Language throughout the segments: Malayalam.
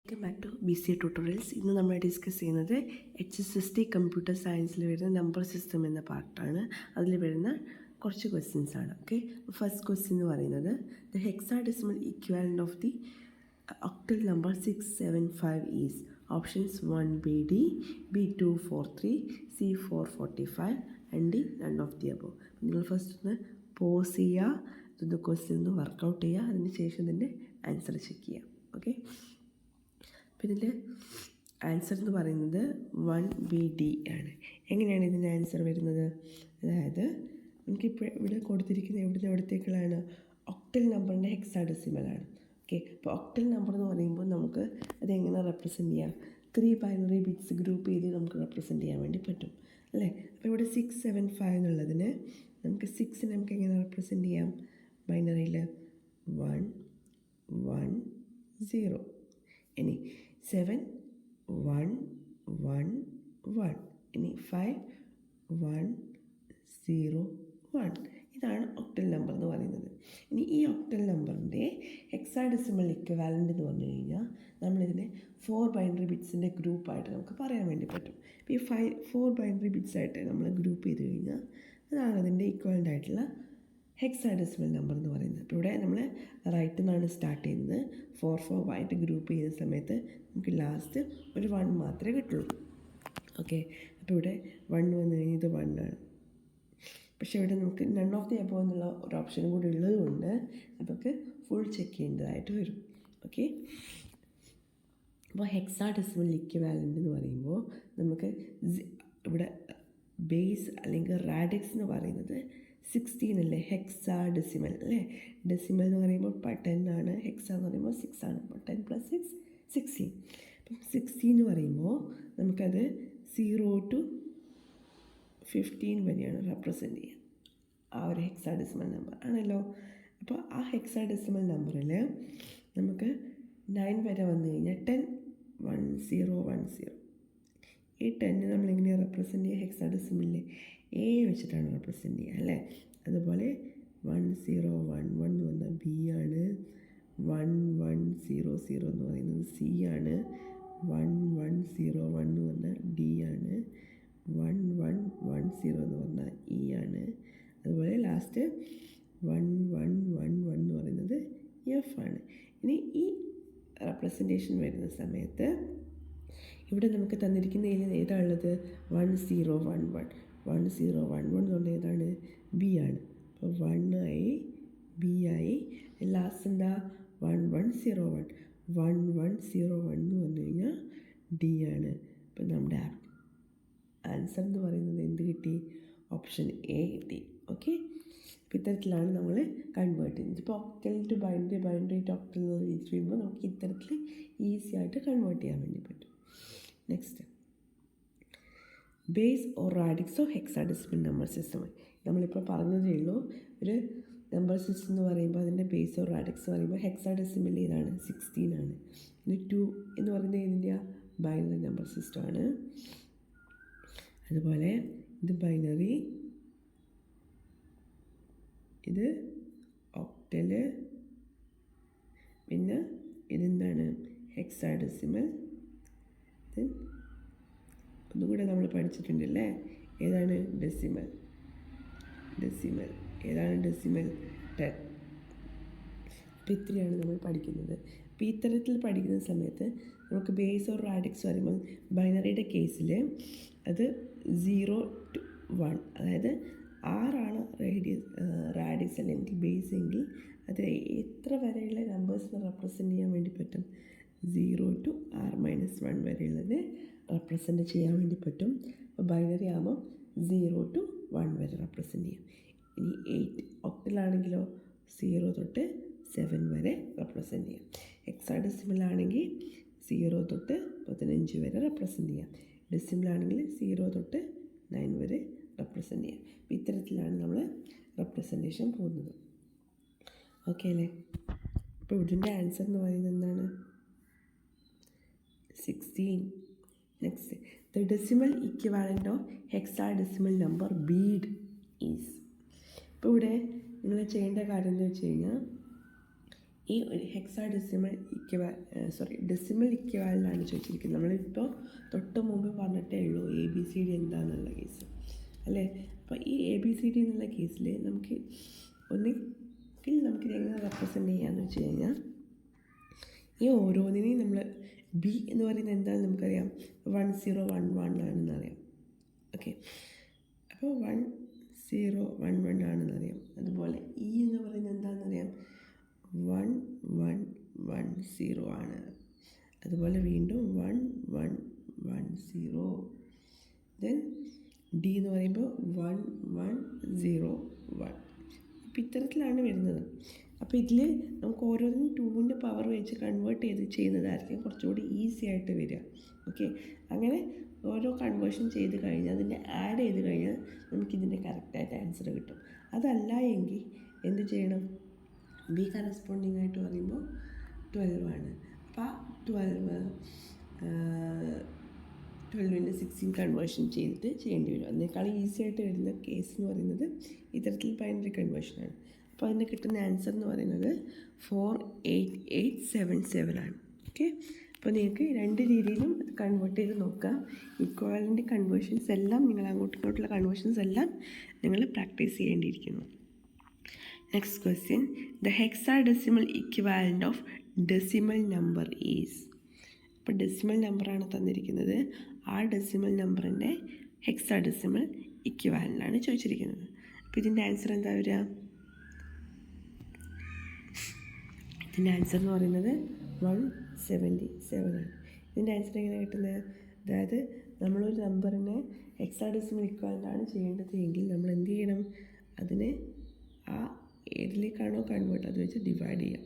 Welcome back to BCA tutorials. ഇന്ന് നമ്മൾ ഡിസ്കസ് ചെയ്യുന്നത് HSST കമ്പ്യൂട്ടർ സയൻസിൽ വരുന്ന നമ്പർ സിസ്റ്റം എന്ന പാർട്ടാണ്. അതിൽ വരുന്ന കുറച്ച് ക്വസ്റ്റ്യൻസ് ആണ്. ഓക്കെ, ഫസ്റ്റ് ക്വസ്റ്റ്യൻ എന്ന് പറയുന്നത് the hexadecimal equivalent of the octal number 675 is options 1BD, B243, C445 and D none of the above. നിങ്ങൾ ഫസ്റ്റ് ഒന്ന് പോസ് ചെയ്യുക, ഇതൊന്ന് ക്വസ്റ്റ്യൻ ഒന്ന് വർക്കൗട്ട് ചെയ്യുക, അതിന് ശേഷം ഇതിൻ്റെ ആൻസർ ചെക്ക് ചെയ്യുക. ഓക്കെ, അപ്പോൾ ഇതിൻ്റെ ആൻസർ എന്ന് പറയുന്നത് 1BD ആണ്. എങ്ങനെയാണ് ഇതിൻ്റെ ആൻസർ വരുന്നത്? അതായത് നമുക്കിപ്പോൾ ഇവിടെ കൊടുത്തിരിക്കുന്ന എവിടത്തേക്കുള്ളതാണ്? ഒക്ടൽ നമ്പറിൻ്റെ ഹെക്സാഡെസിമലാണ്. ഓക്കെ, അപ്പോൾ ഒക്ടൽ നമ്പർ എന്ന് പറയുമ്പോൾ നമുക്ക് അതെങ്ങനെ റെപ്രസെൻറ്റ് ചെയ്യാം? 3 ബൈനറി ബിറ്റ്സ് ഗ്രൂപ്പ് ചെയ്ത് നമുക്ക് റെപ്രസെൻറ്റ് ചെയ്യാൻ വേണ്ടി പറ്റും അല്ലേ? അപ്പോൾ ഇവിടെ 675 എന്നുള്ളതിന് നമുക്ക് 6 നമുക്ക് എങ്ങനെ റെപ്രസെൻറ്റ് ചെയ്യാം? ബൈനറിയിൽ 1 1 0, ഇനി 7 1 1 1, ഇനി 5 1 0 1. ഇതാണ് ഒക്ടൽ നമ്പർ എന്ന് പറയുന്നത്. ഇനി ഈ ഒക്ടൽ നമ്പറിൻ്റെ ഹെക്സാഡെസിമൽ ഇക്വാലൻ്റ് എന്ന് പറഞ്ഞു കഴിഞ്ഞാൽ നമ്മളിതിനെ 4 ബൈനറി ബിറ്റ്സിൻ്റെ ഗ്രൂപ്പായിട്ട് നമുക്ക് പറയാൻ വേണ്ടി പറ്റും. ഇപ്പോൾ ഈ 4 ബൈനറി ബിറ്റ്സ് ആയിട്ട് നമ്മൾ ഗ്രൂപ്പ് ചെയ്ത് കഴിഞ്ഞാൽ അതാണ് അതിൻ്റെ ഇക്വാലൻ്റ് ആയിട്ടുള്ള ഹെക്സാഡെസിമൽ നമ്പർ എന്ന് പറയുന്നത്. അപ്പോൾ ഇവിടെ നമ്മൾ റൈറ്റിൽ നിന്നാണ് സ്റ്റാർട്ട് ചെയ്യുന്നത്. 4 4 ആയിട്ട് ഗ്രൂപ്പ് ചെയ്യുന്ന സമയത്ത് നമുക്ക് ലാസ്റ്റ് ഒരു 1 മാത്രമേ കിട്ടുള്ളൂ. ഓക്കെ, അപ്പോൾ ഇവിടെ 1 വന്നു കഴിഞ്ഞാൽ ഇത് 1 ആണ്. പക്ഷേ ഇവിടെ നമുക്ക് നൺ ഓഫ് ദി അബോവ് എന്നുള്ള ഒരു ഓപ്ഷനും കൂടി ഉള്ളതുകൊണ്ട് നമുക്ക് ഫുൾ ചെക്ക് ചെയ്യേണ്ടതായിട്ട് വരും. ഓക്കെ, അപ്പോൾ ഹെക്സാഡെസിമൽ ഇക്വിവാലൻ്റ് എന്ന് പറയുമ്പോൾ നമുക്ക് ഇവിടെ ബേസ് അല്ലെങ്കിൽ റാഡിക്സ് എന്ന് പറയുന്നത് 16 അല്ലേ? ഹെക്സാഡെസിമൽ അല്ലേ? ഡെസിമൽ എന്ന് പറയുമ്പോൾ 10 ആണ്, ഹെക്സ എന്ന് പറയുമ്പോൾ 6 ആണ്. അപ്പോൾ 10 + 6 16. അപ്പം 16 എന്ന് പറയുമ്പോൾ നമുക്കത് 0 to 15 വരെയാണ് റെപ്രസെൻറ്റ് ചെയ്യുക. ആ ഒരു ഹെക്സാഡെസിമൽ നമ്പർ ആണല്ലോ. അപ്പോൾ ആ ഹെക്സാഡെസിമൽ നമ്പറിൽ നമുക്ക് 9 വരെ വന്നു കഴിഞ്ഞാൽ 10 1 0 1 0. ഈ 10 നമ്മളെങ്ങനെയാണ് റെപ്രസെൻറ്റ് ചെയ്യുക? ഹെക്സാഡെസിമലിൽ A വെച്ചിട്ടാണ് റെപ്രസെൻറ്റ് ചെയ്യുക അല്ലേ? അതുപോലെ 1 0 1 1 എന്ന് പറഞ്ഞാൽ B ആണ്. 1 1 0 0 എന്ന് പറയുന്നത് C ആണ്. 1 1 0 1 എന്ന് പറഞ്ഞാൽ D ആണ്. 1 1 1 0 എന്ന് പറഞ്ഞാൽ E ആണ്. അതുപോലെ ലാസ്റ്റ് 1 1 1 1 എന്ന് പറയുന്നത് F ആണ്. ഇനി ഈ റെപ്രസെൻറ്റേഷൻ വരുന്ന സമയത്ത് ഇവിടെ നമുക്ക് തന്നിരിക്കുന്ന ഏതാണുള്ളത്? 1 0 1 1 1 0 1 1 എന്ന് പറഞ്ഞാൽ ഏതാണ്? B ആണ്. അപ്പോൾ 1 ആയി, B ആയി, ലാസ്റ്റ് എന്താ? 1 1 0 1 1 1 0 1 എന്ന് പറഞ്ഞു കഴിഞ്ഞാൽ D ആണ്. അപ്പോൾ നമ്മുടെ ആൻസർ എന്ന് പറയുന്നത് എന്ത് കിട്ടി? ഓപ്ഷൻ A കിട്ടി. ഓക്കെ, അപ്പോൾ ഇത്തരത്തിലാണ് നമ്മൾ കൺവേർട്ട് ചെയ്യുന്നത്. ഇപ്പോൾ octal to binary, binary to octal എന്ന് വിളിച്ച് കഴിയുമ്പോൾ നമുക്ക് ഇത്തരത്തിൽ ഈസി ആയിട്ട് കൺവേർട്ട് ചെയ്യാൻ വേണ്ടി പറ്റും. Next, base or radix of hexadecimal number system. നമ്മളിപ്പോൾ പറഞ്ഞതേ ഉള്ളൂ. ഒരു നമ്പർ സിസ്റ്റം എന്ന് പറയുമ്പോൾ അതിൻ്റെ ബേസ് ഓർ റാഡിക്സ് എന്ന് പറയുമ്പോൾ ഹെക്സാഡെസിമൽ ഏതാണ്? 16 ആണ്. ഇനി 2 എന്ന് പറയുന്നത് ഏതിൻ്റെ? ബൈനറി നമ്പർ സിസ്റ്റമാണ്. അതുപോലെ ഇത് ബൈനറി, ഇത് ഒക്ടല്, പിന്നെ ഇതെന്താണ്? ഹെക്സാഡെസിമൽ. ഒന്നുകൂടെ നമ്മൾ പഠിച്ചിട്ടുണ്ടല്ലേ, ഏതാണ്? ഡെസിമൽ. ഡെസിമൽ ഏതാണ്? ഡെസിമൽ 10. അപ്പോൾ ഇത്രയാണ് നമ്മൾ പഠിക്കുന്നത്. അപ്പോൾ ഇത്തരത്തിൽ പഠിക്കുന്ന സമയത്ത് നമുക്ക് ബേസ് ഓർ റാഡിക്സ് പറയുമ്പോൾ ബൈനറിയുടെ കേസിൽ അത് 0 to 1, അതായത് 6 ആണ് റാഡിക്സ് അല്ലെങ്കിൽ ബേസ് എങ്കിൽ അത് എത്ര വരെയുള്ള നമ്പേഴ്സിനെ റെപ്രസെൻറ്റ് ചെയ്യാൻ വേണ്ടി പറ്റും? 0 to r - 1 വരെയുള്ളത് റെപ്രസെൻറ്റ് ചെയ്യാൻ വേണ്ടി പറ്റും. അപ്പോൾ ബൈനറി ആകുമ്പോൾ 0 to 1 വരെ റെപ്രസെൻറ്റ് ചെയ്യും. ഇനി 8 ഒക്ടലാണെങ്കിലോ 0 തൊട്ട് 7 വരെ റെപ്രസെൻറ്റ് ചെയ്യാം. ഹെക്സാഡെസിമൽ ആണെങ്കിൽ 0 തൊട്ട് 15 വരെ റെപ്രസെൻറ്റ് ചെയ്യാം. ഡെസിമൽ ആണെങ്കിൽ 0 തൊട്ട് 9 വരെ റെപ്രസെൻറ്റ് ചെയ്യാം. അപ്പോൾ ഇത്തരത്തിലാണ് നമ്മൾ റെപ്രസെൻറ്റേഷൻ പോകുന്നത്. ഓക്കെ അല്ലേ? അപ്പോൾ ഇതിൻ്റെ ആൻസർ എന്ന് പറയുന്നത് എന്താണ്? 16. Next, the decimal equivalent of hexadecimal number BD is. ഇപ്പോൾ ഇവിടെ നിങ്ങൾ ചെയ്യേണ്ട കാര്യം എന്ന് വെച്ച് കഴിഞ്ഞാൽ ഈ ഒരു ഡെസിമൽ ഇക്വാലൻ്റാണ് ചോദിച്ചിരിക്കുന്നത്. നമ്മളിപ്പോൾ തൊട്ട് മുമ്പ് പറഞ്ഞിട്ടേ ഉള്ളൂ ABCD എന്താണെന്നുള്ള കേസ് അല്ലേ. അപ്പോൾ ഈ ABCD എന്നുള്ള കേസിൽ നമുക്കിത് എങ്ങനെ റെപ്രസെൻ്റ് ചെയ്യാമെന്ന് വെച്ച് കഴിഞ്ഞാൽ, ഈ ഓരോന്നിനെയും നമ്മൾ B എന്ന് പറയുന്നത് എന്താണെന്ന് നമുക്കറിയാം, 1011 ആണെന്നറിയാം. ഓക്കെ, അപ്പോൾ 1011 ആണെന്നറിയാം. അതുപോലെ E എന്ന് പറയുന്നത് എന്താണെന്നറിയാം, 1110 ആണ്. അതുപോലെ വീണ്ടും 1110. ദെൻ D എന്ന് പറയുമ്പോൾ 1101. അപ്പോൾ ഇത്തരത്തിലാണ് വരുന്നത്. അപ്പോൾ ഇതിൽ നമുക്ക് ഓരോന്നിനും 2ൻ്റെ പവർ വെച്ച് കൺവേർട്ട് ചെയ്യുന്നതായിരിക്കും കുറച്ചുകൂടി ഈസി ആയിട്ട് വരിക. ഓക്കെ, അങ്ങനെ ഓരോ കൺവേർഷൻ ചെയ്ത് കഴിഞ്ഞാൽ അതിനെ ആഡ് ചെയ്ത് കഴിഞ്ഞാൽ നമുക്കിതിൻ്റെ കറക്റ്റായിട്ട് ആൻസർ കിട്ടും. അതല്ല എങ്കിൽ എന്ത് ചെയ്യണം, B കറസ്പോണ്ടിങ് ആയിട്ട് പറയുമ്പോൾ 12 ആണ്. അപ്പോൾ 12ൻ്റെ 16 കൺവേർഷൻ ചെയ്യേണ്ടി വരും. അതിനേക്കാൾ ഈസി ആയിട്ട് വരുന്ന കേസ് എന്ന് പറയുന്നത് ഇത്തരത്തിൽ ബൈനറി കൺവേർഷനാണ്. അപ്പോൾ അതിന് കിട്ടുന്ന ആൻസർ എന്ന് പറയുന്നത് 48877 ആണ്. ഓക്കെ, അപ്പോൾ നിങ്ങൾക്ക് രണ്ട് രീതിയിലും കൺവേർട്ട് ചെയ്ത് നോക്കാം. ഇക്വാലൻ്റ് കൺവേർഷൻസ് എല്ലാം നിങ്ങൾ അങ്ങോട്ടുള്ള കൺവേർഷൻസ് എല്ലാം നിങ്ങൾ പ്രാക്ടീസ് ചെയ്യേണ്ടിയിരിക്കുന്നു. Next question, the hexadecimal equivalent of decimal number is. അപ്പോൾ ഡെസിമൽ നമ്പറാണ് തന്നിരിക്കുന്നത്. ആ ഡെസിമൽ നമ്പറിൻ്റെ ഹെക്സാഡെസിമൽ ഇക്വാലൻ്റാണ് ചോദിച്ചിരിക്കുന്നത്. അപ്പോൾ ഇതിൻ്റെ ആൻസർ എന്താ വരിക? ഇതിൻ്റെ ആൻസർ എന്ന് പറയുന്നത് 177 ആണ്. ഇതിൻ്റെ ആൻസർ എങ്ങനെ കിട്ടുന്നത്? അതായത് നമ്മളൊരു നമ്പറിനെ ഹെക്സാഡെസിമൽ ഇക്വാലൻ്റാണ് ചെയ്യേണ്ടത് എങ്കിൽ നമ്മൾ എന്ത് ചെയ്യണം, അതിനെ ആ ഏതിലേക്കാണോ കൺവേർട്ട് അത് വെച്ച് ഡിവൈഡ് ചെയ്യാം.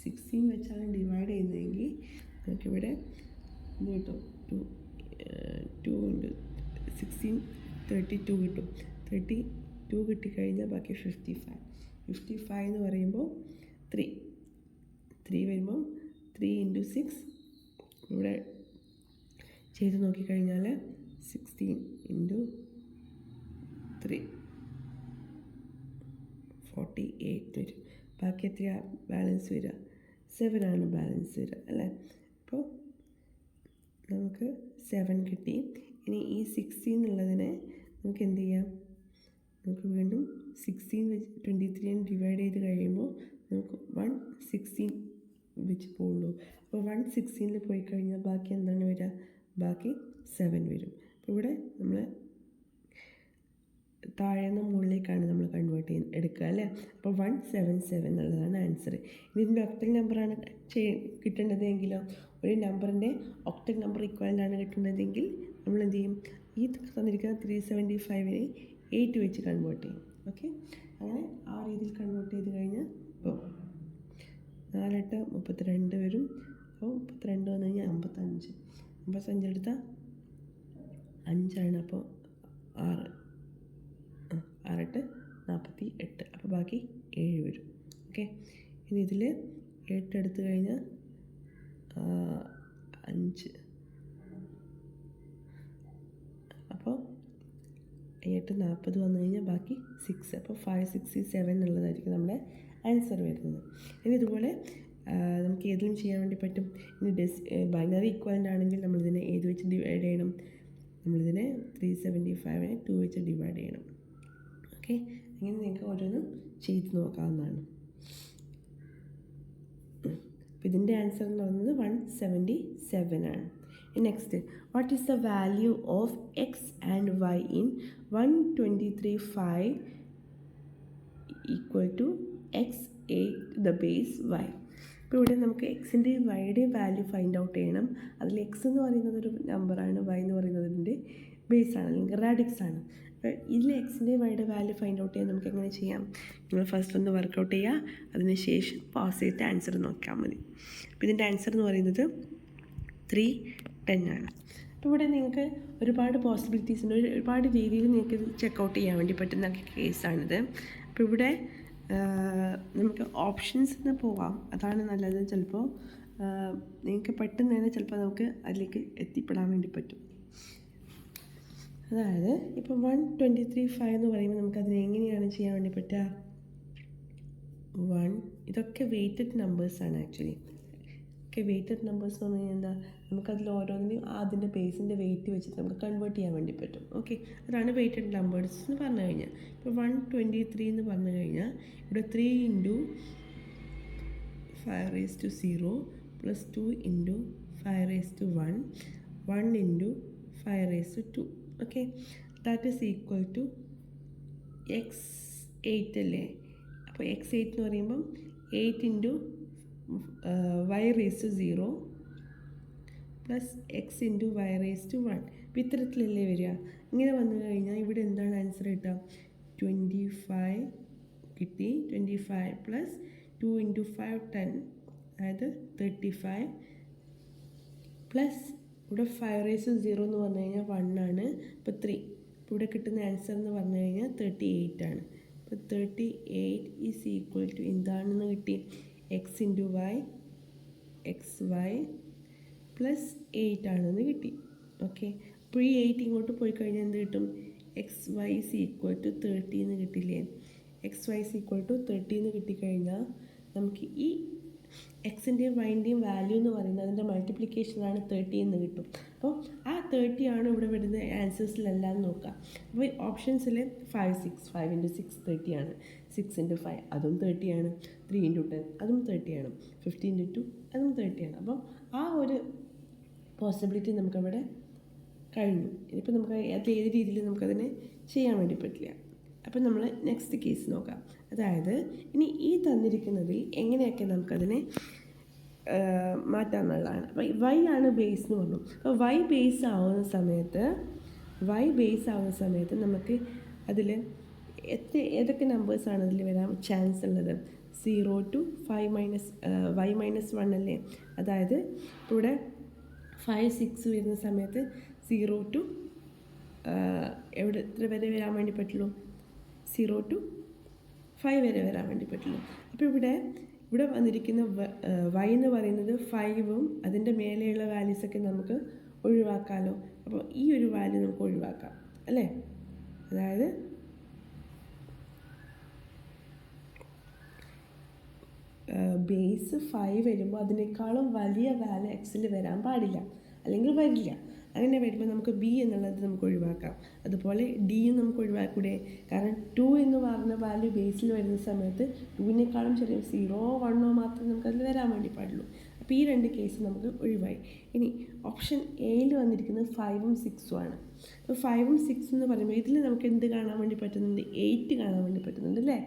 16 വെച്ചാണ് ഡിവൈഡ് ചെയ്യുന്നതെങ്കിൽ നമുക്കിവിടെ എന്ത് കിട്ടും, 2 × 16 32 കിട്ടും. 32 കിട്ടിക്കഴിഞ്ഞാൽ ബാക്കി 55 എന്ന് പറയുമ്പോൾ 3 വരുമ്പോൾ 3 × 6 ഇവിടെ ചെയ്ത് നോക്കിക്കഴിഞ്ഞാൽ 16 × 3 48 വരും. ബാക്കി എത്രയാ ബാലൻസ് വരിക? 7 ആണ് ബാലൻസ് വരിക അല്ലേ. അപ്പോൾ നമുക്ക് 7 കിട്ടി. ഇനി ഈ 16 എന്നുള്ളതിനെ നമുക്ക് എന്ത് ചെയ്യാം, നമുക്ക് വീണ്ടും 16 വെച്ച് 23 ഡിവൈഡ് ചെയ്ത് കഴിയുമ്പോൾ നമുക്ക് 116 വെച്ച് പോകുള്ളൂ. അപ്പോൾ 116 പോയി കഴിഞ്ഞാൽ ബാക്കി എന്താണ് വരിക? ബാക്കി 7 വരും. അപ്പോൾ ഇവിടെ നമ്മൾ താഴെ നിന്ന് മുകളിലേക്കാണ് നമ്മൾ കൺവേർട്ട് എടുക്കുക അല്ലേ. അപ്പോൾ 177 എന്നുള്ളതാണ് ആൻസർ. ഇതിൻ്റെ ഒക്ടൽ നമ്പറാണ് കിട്ടേണ്ടതെങ്കിലോ, ഒരു നമ്പറിൻ്റെ ഒക്ടൽ നമ്പർ ഇക്വലൻ്റാണ് കിട്ടുന്നതെങ്കിൽ നമ്മൾ എന്ത് ചെയ്യും, ഈ തന്നിരിക്കുന്ന 375നെ 8 വെച്ച് കൺവേർട്ട് ചെയ്യും. ഓക്കെ, അങ്ങനെ ആ രീതിയിൽ കൺവേർട്ട് ചെയ്ത് കഴിഞ്ഞാൽ ഇപ്പോൾ 4 8 32 വരും. അപ്പോൾ 32 വന്നു കഴിഞ്ഞാൽ 55 എടുത്താൽ 5 അപ്പോൾ 6 8 48. അപ്പോൾ ബാക്കി 7 വരും. ഓക്കെ, ഇനി ഇതിൽ 8 എടുത്തു കഴിഞ്ഞാൽ 5, അപ്പോൾ 8 40 വന്നു കഴിഞ്ഞാൽ ബാക്കി 6. അപ്പോൾ 567 എന്നുള്ളതായിരിക്കും നമ്മുടെ ആൻസർ വരുന്നത്. ഇനി ഇതുപോലെ നമുക്ക് ഏതിലും ചെയ്യാൻ വേണ്ടി പറ്റും. ഇനി ബൈനറി ഇക്വലൻ്റ് ആണെങ്കിൽ നമ്മളിതിനെ ഏത് വെച്ച് ഡിവൈഡ് ചെയ്യണം? നമ്മളിതിനെ 375നെ 2 വെച്ച് ഡിവൈഡ് ചെയ്യണം. ഓക്കെ, അങ്ങനെ നിങ്ങൾക്ക് ഓരോന്നും ചെയ്ത് നോക്കാവുന്നതാണ്. അപ്പോൾ ഇതിൻ്റെ ആൻസർ എന്ന് പറയുന്നത് 177 ആണ്. Next, what is the value of x and y in 123/5 = x8^y. ഇപ്പോൾ ഇവിടെ നമുക്ക് എക്സിൻ്റെയും വൈയുടെയും വാല്യൂ ഫൈൻഡ് ഔട്ട് ചെയ്യണം. അതിൽ എക്സ് എന്ന് പറയുന്നത് ഒരു നമ്പറാണ്, വൈ എന്ന് പറയുന്നതിൻ്റെ ബേസാണ് അല്ലെങ്കിൽ റാഡിക്സ് ആണ്. അപ്പോൾ ഇതിൽ എക്സിൻ്റെയും വൈയുടെ വാല്യൂ ഫൈൻഡ് ഔട്ട് ചെയ്യാൻ നമുക്ക് എങ്ങനെ ചെയ്യാം? നിങ്ങൾ ഫസ്റ്റ് ഒന്ന് വർക്കൗട്ട് ചെയ്യുക, അതിനുശേഷം പോസ് ചെയ്തിട്ട് ആൻസർ നോക്കിയാൽ മതി. അപ്പോൾ ഇതിൻ്റെ ആൻസർ എന്ന് പറയുന്നത് 310 ആണ്. അപ്പോൾ ഇവിടെ നിങ്ങൾക്ക് ഒരുപാട് പോസിബിലിറ്റീസ് ഉണ്ട്, ഒരുപാട് രീതിയിൽ നിങ്ങൾക്ക് ഇത് ചെക്കൗട്ട് ചെയ്യാൻ വേണ്ടി പറ്റുന്ന കേസാണിത്. അപ്പോൾ ഇവിടെ നമുക്ക് ഓപ്ഷൻസിന് പോവാം, അതാണ് നല്ലത്. ചിലപ്പോൾ നിങ്ങൾക്ക് പെട്ടെന്ന് തന്നെ ചിലപ്പോൾ നമുക്ക് അതിലേക്ക് എത്തിപ്പെടാൻ വേണ്ടി പറ്റും. അതായത് ഇപ്പോൾ 123/5 എന്ന് പറയുമ്പോൾ നമുക്കതിനെ എങ്ങനെയാണ് ചെയ്യാൻ വേണ്ടി പറ്റുക? 1. ഇതൊക്കെ വെയ്റ്റഡ് നമ്പേഴ്സാണ് ആക്ച്വലി. ഒക്കെ വെയ്റ്റഡ് നമ്പേഴ്സ് എന്ന് പറഞ്ഞു കഴിഞ്ഞാൽ എന്താ, നമുക്കതിൽ ഓരോന്നിനും അതിൻ്റെ ബേസിൻ്റെ വെയിറ്റ് വെച്ചിട്ട് നമുക്ക് കൺവേർട്ട് ചെയ്യാൻ വേണ്ടി പറ്റും. ഓക്കെ, അതാണ് വെയ്റ്റഡ് നമ്പേഴ്സ് എന്ന് പറഞ്ഞു കഴിഞ്ഞാൽ. ഇപ്പോൾ 123 എന്ന് പറഞ്ഞു കഴിഞ്ഞാൽ ഇവിടെ 3 × 5⁻0 + 2 × 5⁻1 1 × 5⁻2. Okay, that is equal to x8 അല്ലേ. അപ്പോൾ x8 എന്ന് പറയുമ്പം 8 × y⁻0 + x × y⁻1. അപ്പോൾ ഇത്തരത്തിലല്ലേ വരിക. ഇങ്ങനെ വന്നു കഴിഞ്ഞാൽ ഇവിടെ എന്താണ് ആൻസർ കിട്ടുക? 25 കിട്ടി. 25 + 2 × 5 10, അതായത് 35 പ്ലസ് ഇവിടെ 5⁻0 എന്ന് പറഞ്ഞു കഴിഞ്ഞാൽ 1 ആണ്. അപ്പോൾ 3. അപ്പോൾ ഇവിടെ കിട്ടുന്ന ആൻസർ എന്ന് പറഞ്ഞു കഴിഞ്ഞാൽ 38 ആണ്. അപ്പോൾ 38 ഈസ് ഈക്വൽ ടു എന്താണെന്ന് കിട്ടി? x × y xy + 8 ആണെന്ന് കിട്ടി. ഓക്കെ, അപ്പോൾ ഈ 8 ഇങ്ങോട്ട് പോയി കഴിഞ്ഞാൽ എന്ത് കിട്ടും? xy ഈസ് ഈക്വൽ ടു 30 എന്ന് കിട്ടില്ലേ. xy ഈസ് ഈക്വൽ ടു 30 എന്ന് കിട്ടിക്കഴിഞ്ഞാൽ നമുക്ക് ഈ എക്സിൻ്റെയും വൈൻ്റെയും വാല്യൂ എന്ന് പറയുന്നത് അതിൻ്റെ മൾട്ടിപ്ലിക്കേഷനാണ് 30 എന്ന് കിട്ടും. അപ്പോൾ ആ 30 ആണ് ഇവിടെ വരുന്ന ആൻസേഴ്സിലെല്ലാം നോക്കുക. അപ്പോൾ ഓപ്ഷൻസിൽ 5 6 5 × 6 30 ആണ്. 6 × 5 അതും 30 ആണ്. 3 × 10 അതും 30 ആണ്. 15 × 2 അതും 30 ആണ്. അപ്പം ആ ഒരു പോസിബിലിറ്റി നമുക്കവിടെ കഴിഞ്ഞു. ഇനിയിപ്പോൾ നമുക്ക് അത് ഏത് രീതിയിൽ നമുക്കതിനെ ചെയ്യാൻ വേണ്ടി പറ്റില്ല. അപ്പം നമ്മൾ നെക്സ്റ്റ് കേസ് നോക്കാം. അതായത് ഇനി ഈ തന്നിരിക്കുന്നതിൽ എങ്ങനെയൊക്കെ നമുക്കതിനെ മാറ്റാമെന്നുള്ളതാണ്. അപ്പോൾ y ആണ് ബേസ് എന്ന് പറഞ്ഞു. അപ്പോൾ y ബേസ് ആവുന്ന സമയത്ത് നമുക്ക് അതിൽ ഏതൊക്കെ നമ്പേഴ്സാണ് അതിൽ വരാൻ ചാൻസ് ഉള്ളത്? 0 to 5 - y - 1 അല്ലേ. അതായത് ഇവിടെ 5 6 വരുന്ന സമയത്ത് 0 to എത്ര വരെ വരാൻ വേണ്ടി പറ്റുള്ളൂ? 0 to 5 വരെ വരാൻ വേണ്ടി പറ്റുള്ളൂ. അപ്പോൾ ഇവിടെ വന്നിരിക്കുന്ന y എന്ന് പറയുന്നത് 5ഉം അതിൻ്റെ മേലെയുള്ള വാല്യൂസൊക്കെ നമുക്ക് ഒഴിവാക്കാമല്ലോ. അപ്പോൾ ഈ ഒരു വാല്യൂ നമുക്ക് ഒഴിവാക്കാം അല്ലേ. അതായത് ബേസ് 5 വരുമ്പോൾ അതിനേക്കാളും വലിയ വാല്യൂ എക്സിൽ വരാൻ പാടില്ല, അല്ലെങ്കിൽ വരില്ല. അങ്ങനെ വരുമ്പോൾ നമുക്ക് ബി എന്നുള്ളത് നമുക്ക് ഒഴിവാക്കാം. അതുപോലെ ഡിയും നമുക്ക് ഒഴിവാക്കൂടെ. കാരണം 2 എന്ന് പറഞ്ഞ വാല്യൂ ബേസിൽ വരുന്ന സമയത്ത് 2-നേക്കാളും ചെറിയ 0 1 മാത്രമേ നമുക്കതിൽ വരാൻ വേണ്ടി പാടുള്ളൂ. അപ്പോൾ ഈ 2 കേസ് നമുക്ക് ഒഴിവായി. ഇനി ഓപ്ഷൻ എയിൽ വന്നിരിക്കുന്നത് 5ഉം 6ഉം ആണ്. അപ്പോൾ 5ഉം 6 എന്ന് പറയുമ്പോൾ ഇതിൽ നമുക്ക് എന്ത് കാണാൻ വേണ്ടി പറ്റുന്നുണ്ട്? 8 കാണാൻ വേണ്ടി പറ്റുന്നുണ്ട് അല്ലേ.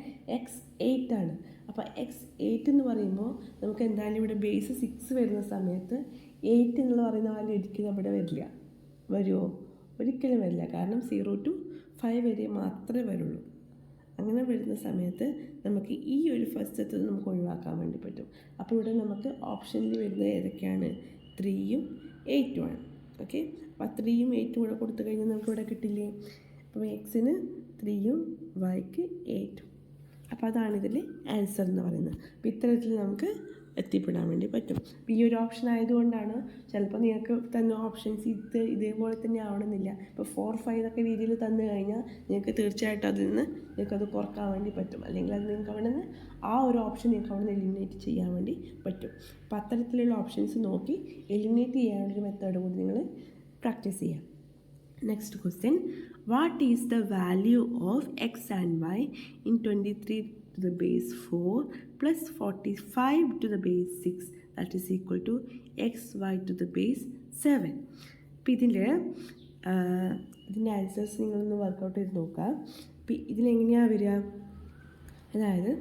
x8 ആണ്. അപ്പോൾ x8 എന്ന് പറയുമ്പോൾ നമുക്ക് എന്തായാലും ഇവിടെ ബേസ് 6 വരുന്ന സമയത്ത് 8 എന്നുള്ള പറയുന്ന വാല്യൂ ഒരിക്കലും അവിടെ വരില്ല. വരുമോ? ഒരിക്കലും വരില്ല. കാരണം 0 to 5 വരെ മാത്രമേ വരുള്ളൂ. അങ്ങനെ വരുന്ന സമയത്ത് നമുക്ക് ഈ ഒരു ഫസ്റ്റത്തെ നമുക്ക് ഒഴിവാക്കാൻ വേണ്ടി പറ്റും. അപ്പോൾ ഇവിടെ നമുക്ക് ഓപ്ഷനിൽ വരുന്നത് ഏതൊക്കെയാണ്? 3ഉം 8ഉം ആണ്. ഓക്കെ, അപ്പോൾ 3ഉം 8ഉം കൂടെ കൊടുത്തു കഴിഞ്ഞാൽ നമുക്ക് ഇവിടെ കിട്ടില്ലേ. അപ്പോൾ എക്സിന് 3ഉം വൈക്ക് 8ഉം. അപ്പോൾ അതാണ് ഇതിൽ ആൻസർ എന്ന് പറയുന്നത്. അപ്പോൾ ഇത്തരത്തിൽ നമുക്ക് എത്തിപ്പെടാൻ വേണ്ടി പറ്റും. അപ്പോൾ ഈ ഒരു ഓപ്ഷൻ ആയതുകൊണ്ടാണ് ചിലപ്പോൾ നിങ്ങൾക്ക് തന്ന ഓപ്ഷൻസ് ഇതേപോലെ തന്നെ ആവണമെന്നില്ല. ഇപ്പോൾ 4 5 ഒക്കെ രീതിയിൽ തന്നു കഴിഞ്ഞാൽ നിങ്ങൾക്ക് തീർച്ചയായിട്ടും അതിൽ നിന്ന് നിങ്ങൾക്കത് കുറക്കാൻ വേണ്ടി പറ്റും. അല്ലെങ്കിൽ അത് നിങ്ങൾക്ക് അവിടെ നിന്ന് ആ ഒരു ഓപ്ഷൻ നിങ്ങൾക്ക് അവിടെ നിന്ന് എലിമിനേറ്റ് ചെയ്യാൻ വേണ്ടി പറ്റും. അപ്പോൾ അത്തരത്തിലുള്ള ഓപ്ഷൻസ് നോക്കി എലിമിനേറ്റ് ചെയ്യാനൊരു മെത്തേഡ് കൂടി നിങ്ങൾ പ്രാക്ടീസ് ചെയ്യാം. Next question, what is the value of x and y in 23 to the base 4 plus 45 to the base 6 that is equal to xy to the base 7? അപ്പോൾ ഇതിൻ്റെ ആൻസേഴ്സ് നിങ്ങളൊന്ന് വർക്കൗട്ട് ചെയ്ത് നോക്കുക. അപ്പോൾ ഇതിലെങ്ങനെയാണ് വരിക? അതായത്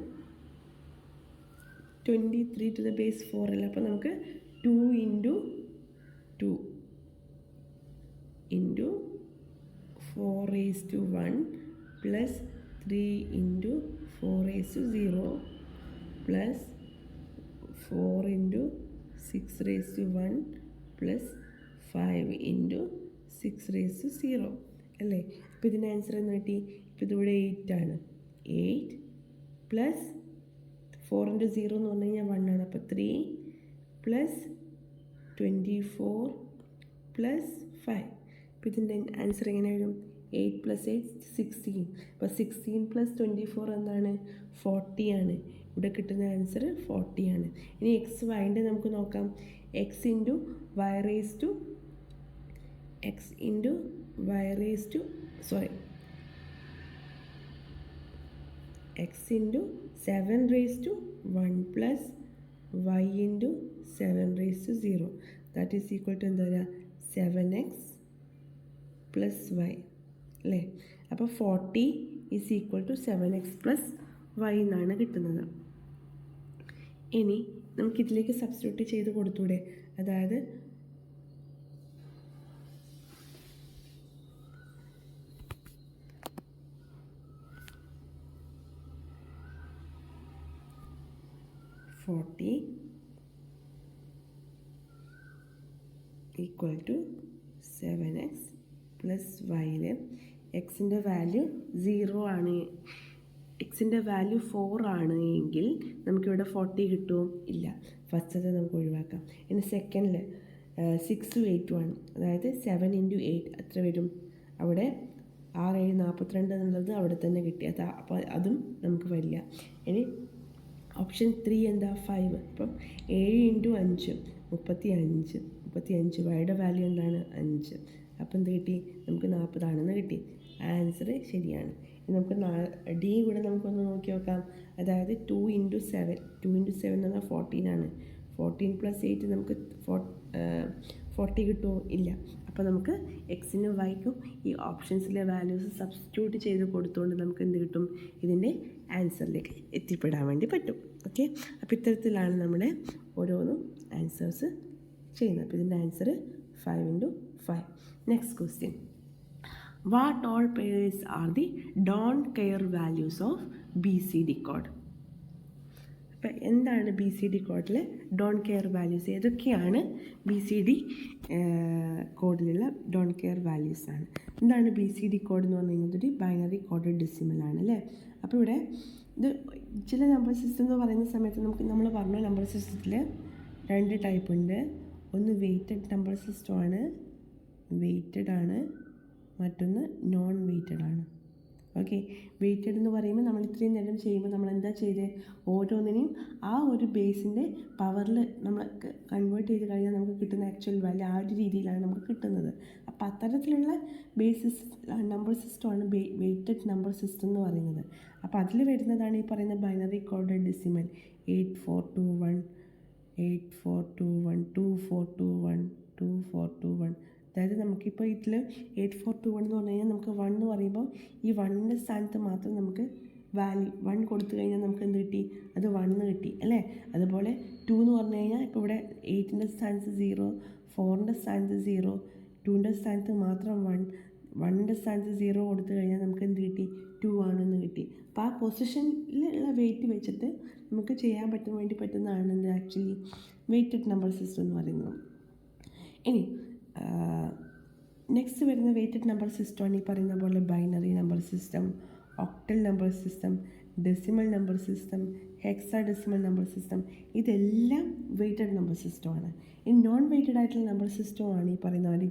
23 to the base 4 അല്ല. അപ്പോൾ നമുക്ക് 2 × 2 × 4⁻1 plus 3 × 4⁻0 plus 4 × 6⁻1 plus 5 × 6⁻0 അല്ലേ. അപ്പോൾ ഇതിൻ്റെ ആൻസർ എന്ന് കിട്ടി. ഇപ്പോൾ ഇതിവിടെ 8 ആണ്. 8 പ്ലസ് 4 × 0 എന്ന് പറഞ്ഞു കഴിഞ്ഞാൽ 1 ആണ്. അപ്പോൾ 3 പ്ലസ് 24 പ്ലസ് 5. അപ്പോൾ ഇതിൻ്റെ ആൻസർ എങ്ങനെ വരും? 8 + 8 16. അപ്പോൾ 16 + 24 എന്താണ്? 40 ആണ്. ഇവിടെ കിട്ടുന്ന ആൻസർ 40 ആണ്. ഇനി എക്സ് വൈൻ്റെ നമുക്ക് നോക്കാം. X into y raise to x into y raise to x into 7 raise to 1 plus y into 7 raise to 0 that is equal to എന്താ പറയുക 7x പ്ലസ് വൈ അല്ലേ. അപ്പോൾ 40 is equal to 7x plus y എന്നാണ് കിട്ടുന്നത്. ഇനി നമുക്കിതിലേക്ക് സബ്സ്റ്റിറ്റ്യൂട്ട് ചെയ്ത് കൊടുത്തൂടെ, അതായത് forty equal to 7x plus വൈയിൽ എക്സിൻ്റെ വാല്യൂ 0 ആണ്, എക്സിൻ്റെ വാല്യൂ 4 ആണ് എങ്കിൽ നമുക്കിവിടെ 40 കിട്ടുമോ? ഇല്ല. ഫസ്റ്റത്തെ നമുക്ക് ഒഴിവാക്കാം. ഇനി സെക്കൻഡിൽ 6 8 1 അതായത് 7 ഇൻറ്റു 8 എത്ര വരും? അവിടെ 6 7 42 എന്നുള്ളത് അവിടെ തന്നെ കിട്ടി. അപ്പോൾ അതും നമുക്ക് വരില്ല. ഇനി ഓപ്ഷൻ 3 എന്താ 5. അപ്പം 7 ഇൻറ്റു 5 35 വൈയുടെ വാല്യൂ എന്താണ് 5. അപ്പോൾ എന്ത് കിട്ടി? നമുക്ക് 40 ആണെന്ന് കിട്ടി. ആൻസർ ശരിയാണ്. നമുക്ക് ഡി കൂടെ നമുക്കൊന്ന് നോക്കി നോക്കാം. അതായത് 2 ഇൻറ്റു 7 എന്ന് പറഞ്ഞാൽ 14 ആണ്. 14 പ്ലസ് 8 നമുക്ക് 40 കിട്ടുമോ? ഇല്ല. അപ്പോൾ നമുക്ക് എക്സിനും വൈക്കും ഈ ഓപ്ഷൻസിലെ വാല്യൂസ് സബ്സ്റ്റിറ്റ്യൂട്ട് ചെയ്ത് കൊടുത്തുകൊണ്ട് നമുക്ക് എന്ത് കിട്ടും? ഇതിൻ്റെ ആൻസറിലേക്ക് എത്തിപ്പെടാൻ വേണ്ടി പറ്റും. ഓക്കെ, അപ്പോൾ ഇത്തരത്തിലാണ് നമ്മുടെ ഓരോന്നും ആൻസേഴ്സ് ചെയ്യുന്നത്. അപ്പോൾ ഇതിൻ്റെ answer 5 into 5. Next question. What all pairs are the don't care values of BCD code? അപ്പോൾ എന്താണ് BCD കോഡിലെ ഡോണ്ട് കെയർ വാല്യൂസ്? ഏതൊക്കെയാണ് BCD കോഡിലുള്ള ഡോണ്ട് കെയർ വാല്യൂസ് ആണ്? എന്താണ് BCD കോഡ് എന്ന് പറഞ്ഞു കഴിഞ്ഞാൽ ഒരു ബൈനറി കോഡഡ് ഡെസിമൽ ആണ് അല്ലേ. അപ്പോൾ ഇവിടെ ഇത് ചില നമ്പർ സിസ്റ്റം എന്ന് പറയുന്ന സമയത്ത് നമ്മൾ പറഞ്ഞു നമ്പർ സിസ്റ്റത്തിൽ 2 ടൈപ്പ് ഉണ്ട്. ഒന്ന് വെയ്റ്റഡ് നമ്പർ സിസ്റ്റമാണ്, മറ്റൊന്ന് നോൺ വെയ്റ്റഡ് ആണ്. ഓക്കെ, വെയ്റ്റഡ് എന്ന് പറയുമ്പോൾ നമ്മൾ ഇത്രയും നേരം ചെയ്യുമ്പോൾ നമ്മൾ എന്താ ചെയ്തത്? ഓരോന്നിനെയും ആ ഒരു ബേസിൻ്റെ പവറിൽ നമ്മൾ കൺവേർട്ട് ചെയ്ത് കഴിഞ്ഞാൽ നമുക്ക് കിട്ടുന്ന ആക്ച്വൽ വാല്യൂ ആ ഒരു രീതിയിലാണ് നമുക്ക് കിട്ടുന്നത്. അപ്പോൾ അത്തരത്തിലുള്ള ബേസിസ് നമ്പർ സിസ്റ്റമാണ് വെയ്റ്റഡ് നമ്പർ സിസ്റ്റം എന്ന് പറയുന്നത്. അപ്പോൾ അതിൽ വരുന്നതാണ് ഈ പറയുന്ന ബൈനറി കോഡഡ് ഡെസിമൽ 8421, 2421, 2421. അതായത് നമുക്കിപ്പോൾ ഇതിൽ 8421 എന്ന് പറഞ്ഞു കഴിഞ്ഞാൽ നമുക്ക് 1 എന്ന് പറയുമ്പോൾ ഈ 1ൻ്റെ സ്ഥാനത്ത് മാത്രം നമുക്ക് വാല്യൂ 1 കൊടുത്തു കഴിഞ്ഞാൽ നമുക്ക് എന്ത് കിട്ടി? അത് 1 കിട്ടി അല്ലേ. അതുപോലെ 2 എന്ന് പറഞ്ഞു കഴിഞ്ഞാൽ ഇപ്പോൾ ഇവിടെ 8ൻ്റെ സ്ഥാനത്ത് 0, 4ൻ്റെ സ്ഥാനത്ത് 0, 2ൻ്റെ സ്ഥാനത്ത് മാത്രം 1, 1ൻ്റെ സ്ഥാനത്ത് 0 കൊടുത്തു കഴിഞ്ഞാൽ നമുക്ക് എന്ത് കിട്ടി? 2 ആണെന്ന് കിട്ടി. അപ്പോൾ ആ പൊസിഷനിലുള്ള വെയിറ്റ് വെച്ചിട്ട് നമുക്ക് ചെയ്യാൻ പറ്റുന്നതാണ് എന്ത് ആക്ച്വലി വെയ്റ്റഡ് നമ്പർ സിസ്റ്റം എന്ന് പറയുന്നത്. ഇനി നെക്സ്റ്റ് വരുന്ന വെയ്റ്റഡ് നമ്പർ സിസ്റ്റമാണ് ഈ പറയുന്ന പോലെ binary number system, octal number system, decimal number system, hexadecimal number system. ഇതെല്ലാം വെയ്റ്റഡ് നമ്പർ സിസ്റ്റമാണ്. ഈ നോൺ വെയ്റ്റഡ് ആയിട്ടുള്ള നമ്പർ സിസ്റ്റമാണ് ഈ പറയുന്ന പോലെ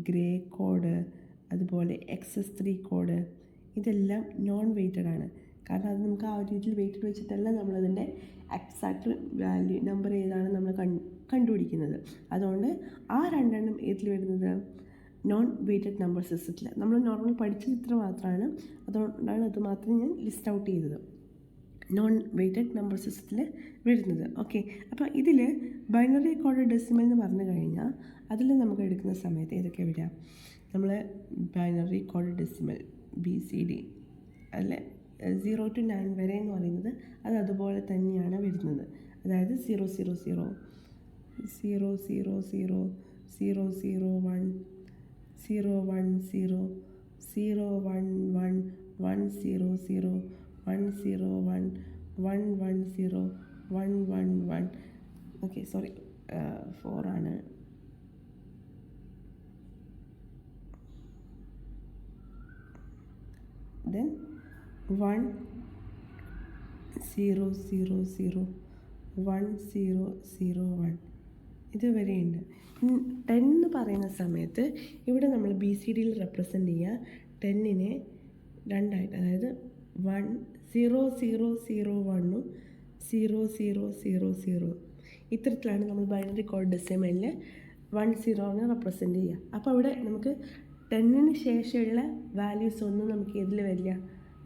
ഗ്രേ കോഡ്, അതുപോലെ XS3 കോഡ്. ഇതെല്ലാം നോൺ വെയ്റ്റഡ് ആണ്. കാരണം അത് നമുക്ക് ആ ഒരു രീതിയിൽ വെയ്റ്റഡ് വെച്ചിട്ടല്ല നമ്മളതിൻ്റെ എക്സാക്റ്റ് വാല്യൂ നമ്പർ ഏതാണ് നമ്മൾ കണ്ടുപിടിക്കുന്നത്. അതുകൊണ്ട് ആ 2 എണ്ണം ഏതിൽ വരുന്നത്? നോൺ വെയ്റ്റഡ് നമ്പർ സിസ്റ്റത്തിൽ. നമ്മൾ നോർമൽ പഠിച്ചത് ഇത്ര മാത്രമാണ്, അതുകൊണ്ടാണ് അത് മാത്രം ഞാൻ ലിസ്റ്റ് ഔട്ട് ചെയ്തത്. നോൺ വെയ്റ്റഡ് നമ്പർ സിസ്റ്റത്തിൽ വരുന്നത്. ഓക്കെ, അപ്പോൾ ഇതിൽ ബൈനറി കോഡ് ഡെസിമൽ എന്ന് പറഞ്ഞു കഴിഞ്ഞാൽ അതിൽ നമുക്ക് എടുക്കുന്ന സമയത്ത് ഏതൊക്കെ വരിക? നമ്മൾ ബൈനറി കോഡ് ഡെസിമൽ BCD അല്ലെ 0 to 9 വരെ എന്ന് പറയുന്നത് അത് അതുപോലെ തന്നെയാണ് വരുന്നത്. അതായത് 0 0 0 0 0 0 0 0 1 0 1 0 0 1 1 1 0 0 1 0 1 1 1 0 1 1 1. ഓക്കെ, സോറി 4 ആണ്. ദെൻ 1 0 0 0 1 0 0 1 ഇതുവരെയുണ്ട്. 10 എന്ന് പറയുന്ന സമയത്ത് ഇവിടെ നമ്മൾ BCDയിൽ റെപ്രസെൻ്റ് ചെയ്യുക 10നെ 2ആയിട്ട്, അതായത് 1 0001 0000 ഇത്തരത്തിലാണ് നമ്മൾ ബൈനറി കോഡ് ഡെസിമലിൽ 10 റെപ്രസെൻ്റ് ചെയ്യുക. അപ്പോൾ അവിടെ നമുക്ക് 10ന് ശേഷമുള്ള വാല്യൂസ് ഒന്നും നമുക്ക് ഇതിൽ വരില്ല,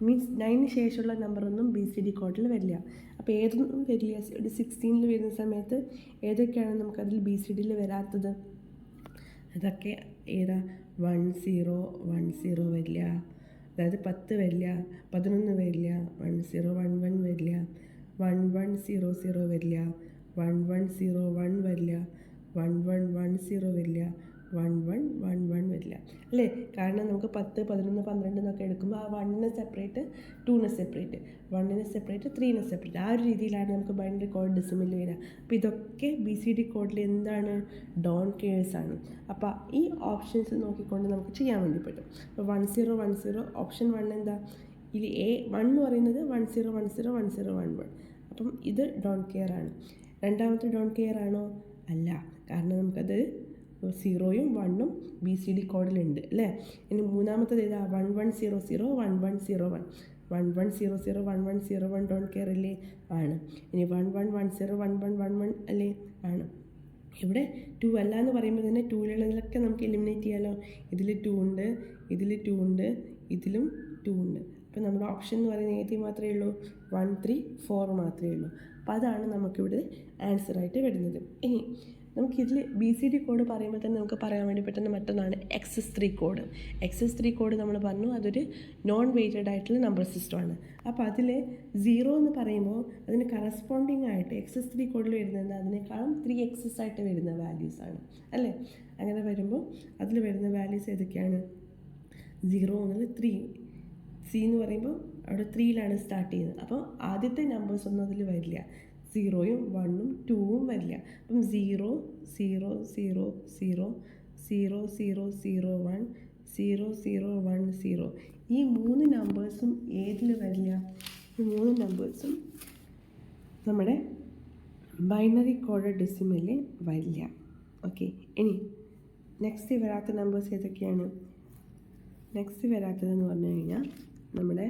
മീൻസ് 9ന് ശേഷമുള്ള നമ്പറൊന്നും BCD കോഡിൽ വരില്ല. അപ്പോൾ ഏതൊന്നും വരില്ല. ഒരു 16 വരുന്ന സമയത്ത് ഏതൊക്കെയാണ് നമുക്കതിൽ BCDയിൽ വരാത്തത്? അതൊക്കെ ഏതാ? 1010 വരില്ല, അതായത് 10 വരില്ല, 11 വരില്ല, 1011 വരില്ല, 1100 വരില്ല, 1101 വരില്ല, 1110 വരില്ല, 1111 വരില്ല അല്ലേ? കാരണം നമുക്ക് 10, 11, 12 എന്നൊക്കെ എടുക്കുമ്പോൾ ആ 1ന് സെപ്പറേറ്റ്, 2ന് സെപ്പറേറ്റ്, 1ന് സെപ്പറേറ്റ്, 3ന് സെപ്പറേറ്റ്, ആ ഒരു രീതിയിലാണ് നമുക്ക് ബൈനറി കോഡ് ഡെസിമൽ വരിക. അപ്പോൾ ഇതൊക്കെ BCD കോഡിൽ എന്താണ്? ഡോൺ കെയേഴ്സ് ആണ്. അപ്പോൾ ഈ ഓപ്ഷൻസ് നോക്കിക്കൊണ്ട് നമുക്ക് ചെയ്യാൻ വേണ്ടി പറ്റും. അപ്പോൾ 1010 ഓപ്ഷൻ 1 എന്താ? ഇതിൽ A1 എന്ന് പറയുന്നത് 1010 1011. അപ്പം ഇത് ഡോൺ കെയർ ആണ്. രണ്ടാമത്തെ ഡോൺ കെയർ ആണോ? അല്ല, കാരണം നമുക്കത് 0യും 1ഉം BCD കോഡിലുണ്ട് അല്ലേ? ഇനി മൂന്നാമത്തേത് ഏതാ? 1100 1101 1100 1101 ഡോൺ കെയർ അല്ലേ? ആണ്. ഇനി 1110 1111 അല്ലേ? ആണ്. ഇവിടെ 2 അല്ല എന്ന് പറയുമ്പോൾ തന്നെ 2ലുള്ളതിലൊക്കെ നമുക്ക് എലിമിനേറ്റ് ചെയ്യാമല്ലോ. ഇതിൽ 2 ഉണ്ട്, ഇതിൽ 2 ഉണ്ട്, ഇതിലും 2 ഉണ്ട്. അപ്പോൾ നമ്മുടെ ഓപ്ഷൻ എന്ന് പറയുന്നത് ഏത് മാത്രമേ ഉള്ളൂ? 1, 3, 4 മാത്രമേ ഉള്ളൂ. അപ്പോൾ അതാണ് നമുക്കിവിടെ ആൻസറായിട്ട് വരുന്നത്. ഇനി നമുക്കിതിൽ BCD കോഡ് പറയുമ്പോൾ തന്നെ നമുക്ക് പറയാൻ വേണ്ടി പറ്റുന്ന മറ്റൊന്നാണ് XS3 കോഡ്. XS3 കോഡ് നമ്മൾ പറഞ്ഞു അതൊരു നോൺ വെയ്റ്റഡ് ആയിട്ടുള്ള നമ്പർ സിസ്റ്റമാണ്. അപ്പോൾ അതിൽ 0 എന്ന് പറയുമ്പോൾ അതിന് കറസ്പോണ്ടിങ് ആയിട്ട് XS3 കോഡിൽ വരുന്നത് അതിനേക്കാളും 3XS ആയിട്ട് വരുന്ന വാല്യൂസാണ് അല്ലേ? അങ്ങനെ വരുമ്പോൾ അതിൽ വരുന്ന വാല്യൂസ് ഏതൊക്കെയാണ്? 0 മുതൽ 3, C എന്ന് പറയുമ്പോൾ അവിടെ 3ലാണ് സ്റ്റാർട്ട് ചെയ്യുന്നത്. അപ്പോൾ ആദ്യത്തെ നമ്പേഴ്സ് ഒന്നും അതിൽ വരില്ല, 0യും 1ഉം 2ഉം വരില്ല. അപ്പം 0 0 0 0 0 0 0 1 0 0 1 0 ഈ 3 നമ്പേഴ്സും ഏതിൽ വരില്ല? ഈ 3 നമ്പേഴ്സും നമ്മുടെ ബൈനറി കോഡ് ഡെസിമലിൽ വരില്ല. ഓക്കെ, ഇനി നെക്സ്റ്റ് വരാത്ത നമ്പേഴ്സ് ഏതൊക്കെയാണ്? നെക്സ്റ്റ് വരാത്തതെന്ന് പറഞ്ഞു കഴിഞ്ഞാൽ നമ്മുടെ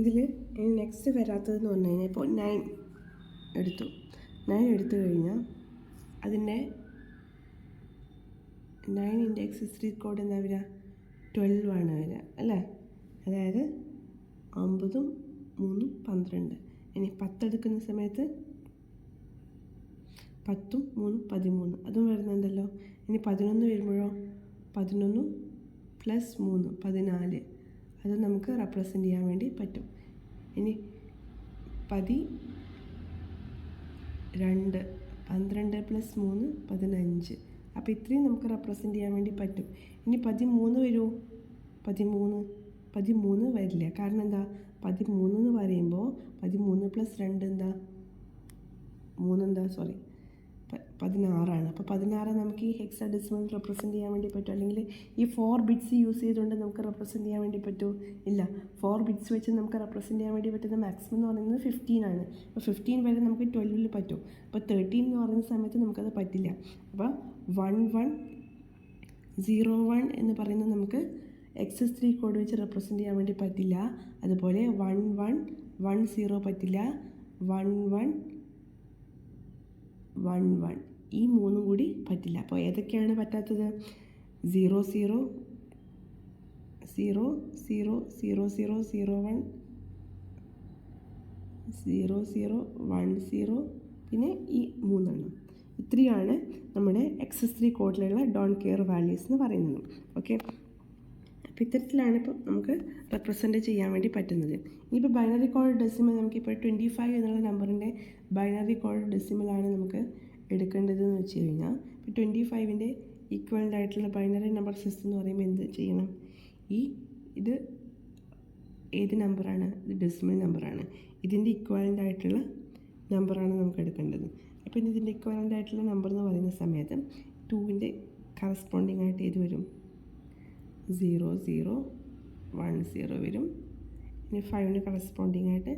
ഇതിൽ നെക്സ്റ്റ് വരാത്തതെന്ന് പറഞ്ഞു കഴിഞ്ഞാൽ ഇപ്പോൾ 9 എടുത്തു. 9 എടുത്തു കഴിഞ്ഞാൽ അതിൻ്റെ 9 XS3 കോഡ് എന്താ വരിക? 12 ആണ് വരിക അല്ലേ? അതായത് 9ഉം 3ഉം 12. ഇനി 10 എടുക്കുന്ന സമയത്ത് 10ഉം 3ഉം 13, അതും വരുന്നുണ്ടല്ലോ. ഇനി 11 വരുമ്പോഴോ 11 + 3 14, അത് നമുക്ക് റെപ്രസെൻ്റ് ചെയ്യാൻ വേണ്ടി പറ്റും. ഇനി 12 12 + 3 15. അപ്പോൾ ഇത്രയും നമുക്ക് റെപ്രസെൻ്റ് ചെയ്യാൻ വേണ്ടി പറ്റും. ഇനി 13 വരുമോ? 13 വരില്ല. കാരണം എന്താ? 13 എന്ന് പറയുമ്പോൾ 13 + 2 എന്താ? 3 എന്താ? 16ആണ്. അപ്പോൾ 16 നമുക്ക് ഈ ഹെക്സാഡെസിമൽ റെപ്രസെൻ്റ് ചെയ്യാൻ വേണ്ടി പറ്റും. അല്ലെങ്കിൽ ഈ 4 ബിറ്റ്സ് യൂസ് ചെയ്തുകൊണ്ട് നമുക്ക് റെപ്രസെൻ്റ് ചെയ്യാൻ വേണ്ടി പറ്റുമോ? ഇല്ല. 4 ബിറ്റ്സ് വെച്ച് നമുക്ക് റെപ്രസെൻ്റ് ചെയ്യാൻ വേണ്ടി പറ്റുന്ന മാക്സിമം എന്ന് പറയുന്നത് 15 ആണ്. അപ്പോൾ 15 വരെ നമുക്ക് 12ൽ പറ്റും. അപ്പോൾ 13 എന്ന് പറയുന്ന സമയത്ത് നമുക്കത് പറ്റില്ല. അപ്പോൾ 1101 എന്ന് പറയുന്നത് നമുക്ക് XS3 കോഡ് വെച്ച് റെപ്രസെൻ്റ് ചെയ്യാൻ വേണ്ടി പറ്റില്ല. അതുപോലെ 1110 പറ്റില്ല, 1111 ഈ 3 കൂടി പറ്റില്ല. അപ്പോൾ ഏതൊക്കെയാണ് പറ്റാത്തത്? 0 0 0 0 0 0 0 1 0 0 1 0 പിന്നെ ഈ 3 ഇത്രയാണ് നമ്മുടെ XS3 കോഡിലുള്ള ഡോൺ കെയർ വാല്യൂസ് എന്ന് പറയുന്നത്. ഓക്കെ, അപ്പോൾ ഇത്തരത്തിലാണ് ഇപ്പോൾ നമുക്ക് റെപ്രസെൻ്റ് ചെയ്യാൻ വേണ്ടി പറ്റുന്നത്. ഇനിയിപ്പോൾ ബൈനറി കോഡ് ഡെസിമൽ നമുക്കിപ്പോൾ 25 എന്നുള്ള നമ്പറിൻ്റെ ബൈനറി കോഡ് ഡെസിമലാണ് നമുക്ക് എടുക്കേണ്ടതെന്ന് വെച്ച് കഴിഞ്ഞാൽ, ഇപ്പോൾ 25ൻ്റെ ഈക്വലൻ്റ് ആയിട്ടുള്ള ബൈനറി നമ്പർ സിസ്റ്റം എന്ന് പറയുമ്പോൾ എന്ത് ചെയ്യണം? ഇത് ഏത് നമ്പറാണ്? ഇത് ഡെസിമൽ നമ്പറാണ്. ഇതിൻ്റെ ഇക്വലൻ്റ് ആയിട്ടുള്ള നമ്പറാണ് നമുക്ക് എടുക്കേണ്ടത്. അപ്പോൾ ഇതിൻ്റെ ഇക്വലൻ്റ് ആയിട്ടുള്ള നമ്പർ എന്ന് പറയുന്ന സമയത്ത് 2ൻ്റെ കറസ്പോണ്ടിങ് ആയിട്ട് ഏത് വരും? 0 0 1 0 വരും. ഇനി 5ന് കറസ്പോണ്ടിങ് ആയിട്ട്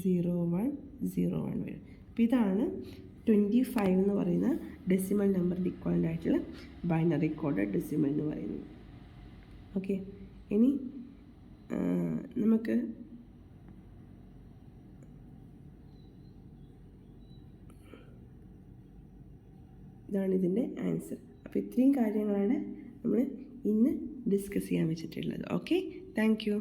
0 1 0 1 വരും. അപ്പോൾ ഇതാണ് 25 എന്ന് പറയുന്ന ഡെസിമൽ നമ്പറിൻ്റെ ഇക്വലൻ്റ് ആയിട്ടുള്ള ബൈനറി കോഡ് ഡെസിമൽ എന്ന് പറയുന്നത്. ഓക്കെ, ഇനി നമുക്ക് ഇതാണ് ഇതിൻ്റെ ആൻസർ. അപ്പോൾ ഇത്രയും കാര്യങ്ങളാണ് നമ്മൾ ഇന്ന് ഡിസ്കസ് ചെയ്യാൻ വെച്ചിട്ടുള്ളത്. Okay, thank you.